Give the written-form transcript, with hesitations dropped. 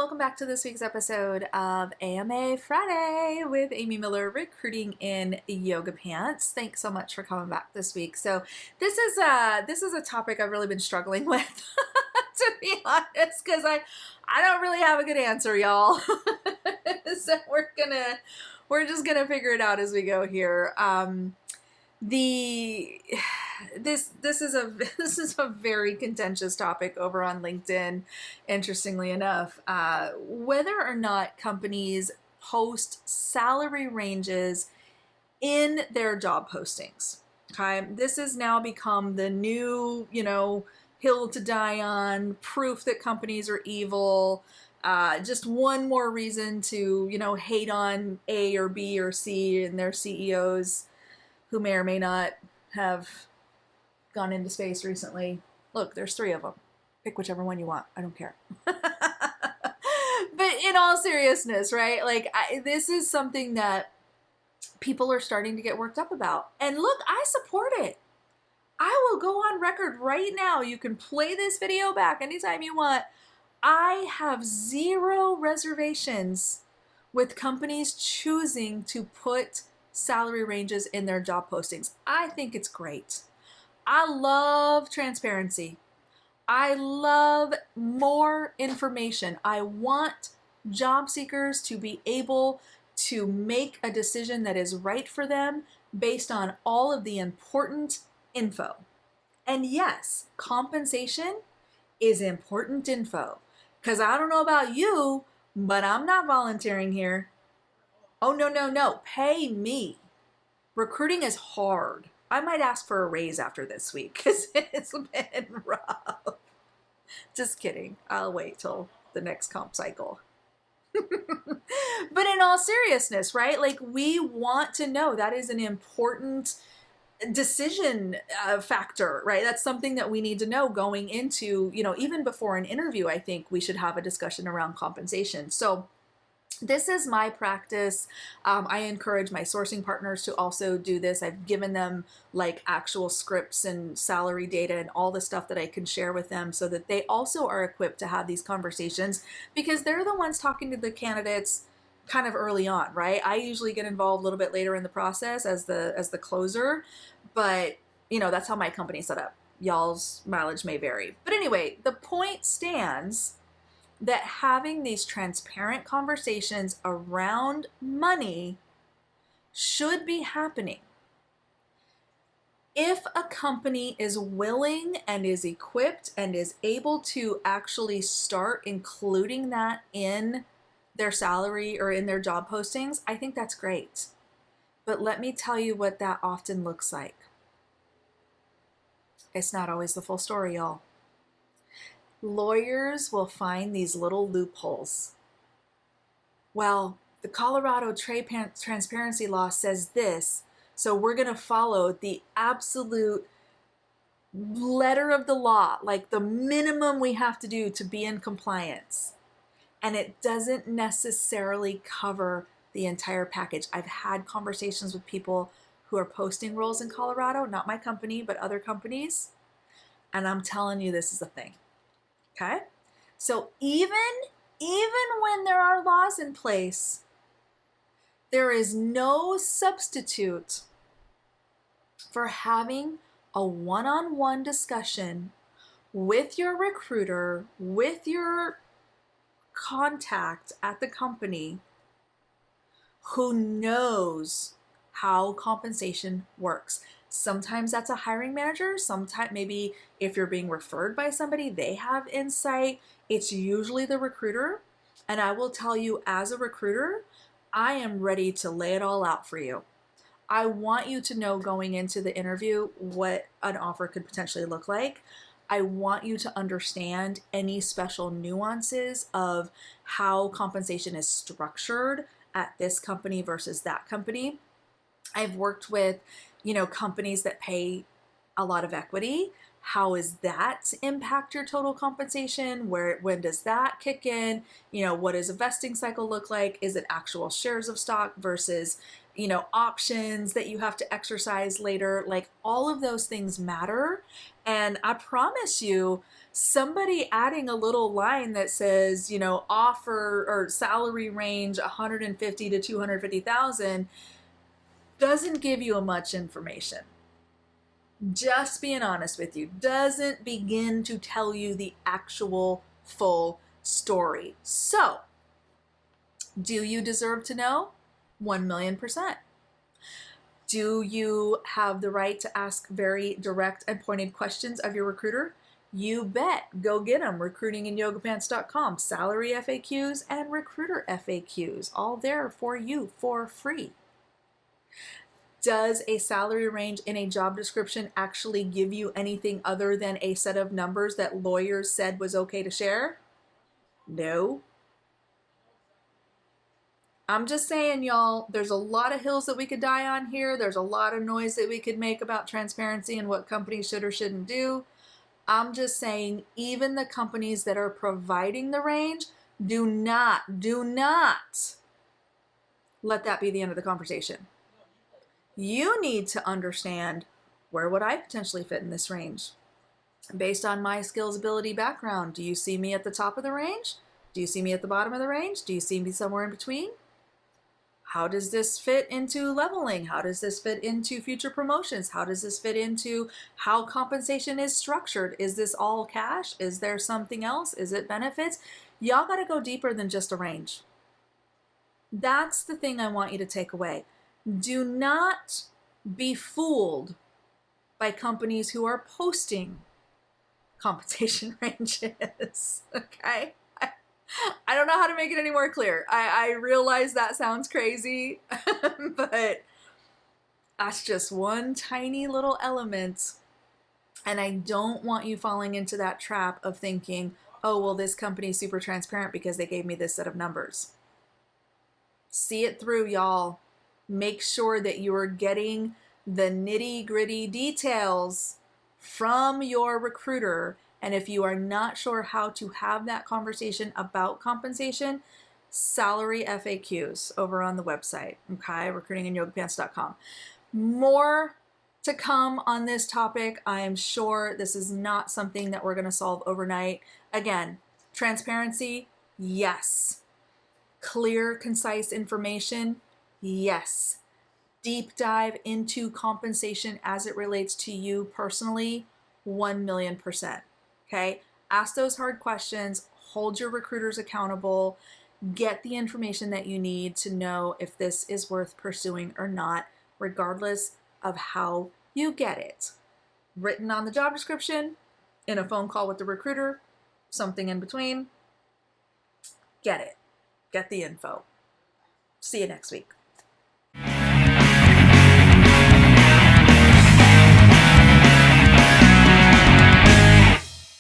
welcome back to this week's episode of AMA Friday with Amy Miller, recruiting in yoga pants. Thanks so much for coming back this week. So this is a topic I've really been struggling with, to be honest, because I don't really have a good answer, y'all. So we're just gonna figure it out as we go here. This is a very contentious topic over on LinkedIn, interestingly enough, whether or not companies post salary ranges in their job postings. Okay, this has now become the new, hill to die on, proof that companies are evil. Just one more reason to, hate on A or B or C and their CEOs who may or may not have gone into space recently. Look, there's 3 of them. Pick whichever one you want. I don't care. But in all seriousness, right? This is something that people are starting to get worked up about. And look, I support it. I will go on record right now. You can play this video back anytime you want. I have 0 reservations with companies choosing to put salary ranges in their job postings. I think it's great. I love transparency. I love more information. I want job seekers to be able to make a decision that is right for them based on all of the important info. And yes, compensation is important info. Because I don't know about you, but I'm not volunteering here. Oh, no. Pay me. Recruiting is hard. I might ask for a raise after this week because it's been rough. Just kidding. I'll wait till the next comp cycle. But in all seriousness, right? We want to know that is an important decision factor, right? That's something that we need to know going into, even before an interview. I think we should have a discussion around compensation. So this is my practice. I encourage my sourcing partners to also do this. I've given them actual scripts and salary data and all the stuff that I can share with them so that they also are equipped to have these conversations, because they're the ones talking to the candidates kind of early on, right? I usually get involved a little bit later in the process as the closer, but that's how my company's set up. Y'all's mileage may vary. But anyway, the point stands that having these transparent conversations around money should be happening. If a company is willing and is equipped and is able to actually start including that in their salary or in their job postings, I think that's great. But let me tell you what that often looks like. It's not always the full story, y'all. Lawyers will find these little loopholes. Well, the Colorado Trade Transparency Law says this, so we're going to follow the absolute letter of the law, the minimum we have to do to be in compliance. And it doesn't necessarily cover the entire package. I've had conversations with people who are posting roles in Colorado, not my company, but other companies, and I'm telling you, this is a thing. Okay? So even when there are laws in place, there is no substitute for having a one-on-one discussion with your recruiter, with your contact at the company who knows how compensation works. Sometimes that's a hiring manager. Sometimes maybe if you're being referred by somebody, they have insight. It's usually the recruiter. And I will tell you, as a recruiter, I am ready to lay it all out for you. I want you to know going into the interview what an offer could potentially look like. I want you to understand any special nuances of how compensation is structured at this company versus that company. I've worked with, companies that pay a lot of equity. How does that impact your total compensation? When does that kick in? What does a vesting cycle look like? Is it actual shares of stock versus options that you have to exercise later. Like, all of those things matter. And I promise you, somebody adding a little line that says, offer or salary range 150 to 250,000 doesn't give you much information. Just being honest with you, doesn't begin to tell you the actual full story. So, do you deserve to know? 1,000,000%. Do you have the right to ask very direct and pointed questions of your recruiter? You bet. Go get them. recruitinginyogapants.com. Salary FAQs and recruiter FAQs, all there for you for free. Does a salary range in a job description actually give you anything other than a set of numbers that lawyers said was okay to share? No. I'm just saying, y'all, there's a lot of hills that we could die on here. There's a lot of noise that we could make about transparency and what companies should or shouldn't do. I'm just saying, even the companies that are providing the range, do not let that be the end of the conversation. You need to understand, where would I potentially fit in this range? Based on my skills, ability, background, do you see me at the top of the range? Do you see me at the bottom of the range? Do you see me somewhere in between? How does this fit into leveling? How does this fit into future promotions? How does this fit into how compensation is structured? Is this all cash? Is there something else? Is it benefits? Y'all got to go deeper than just a range. That's the thing I want you to take away. Do not be fooled by companies who are posting compensation ranges, okay? I don't know how to make it any more clear. I realize that sounds crazy, but that's just one tiny little element. And I don't want you falling into that trap of thinking, oh, well, this company is super transparent because they gave me this set of numbers. See it through, y'all. Make sure that you are getting the nitty-gritty details from your recruiter. And if you are not sure how to have that conversation about compensation, salary FAQs over on the website, okay? recruitinginyogapants.com. More to come on this topic. I am sure this is not something that we're going to solve overnight. Again, transparency, yes. Clear, concise information, yes. Deep dive into compensation as it relates to you personally, 1,000,000%. Okay? Ask those hard questions, hold your recruiters accountable, get the information that you need to know if this is worth pursuing or not, regardless of how you get it. Written on the job description, in a phone call with the recruiter, something in between. Get it. Get the info. See you next week.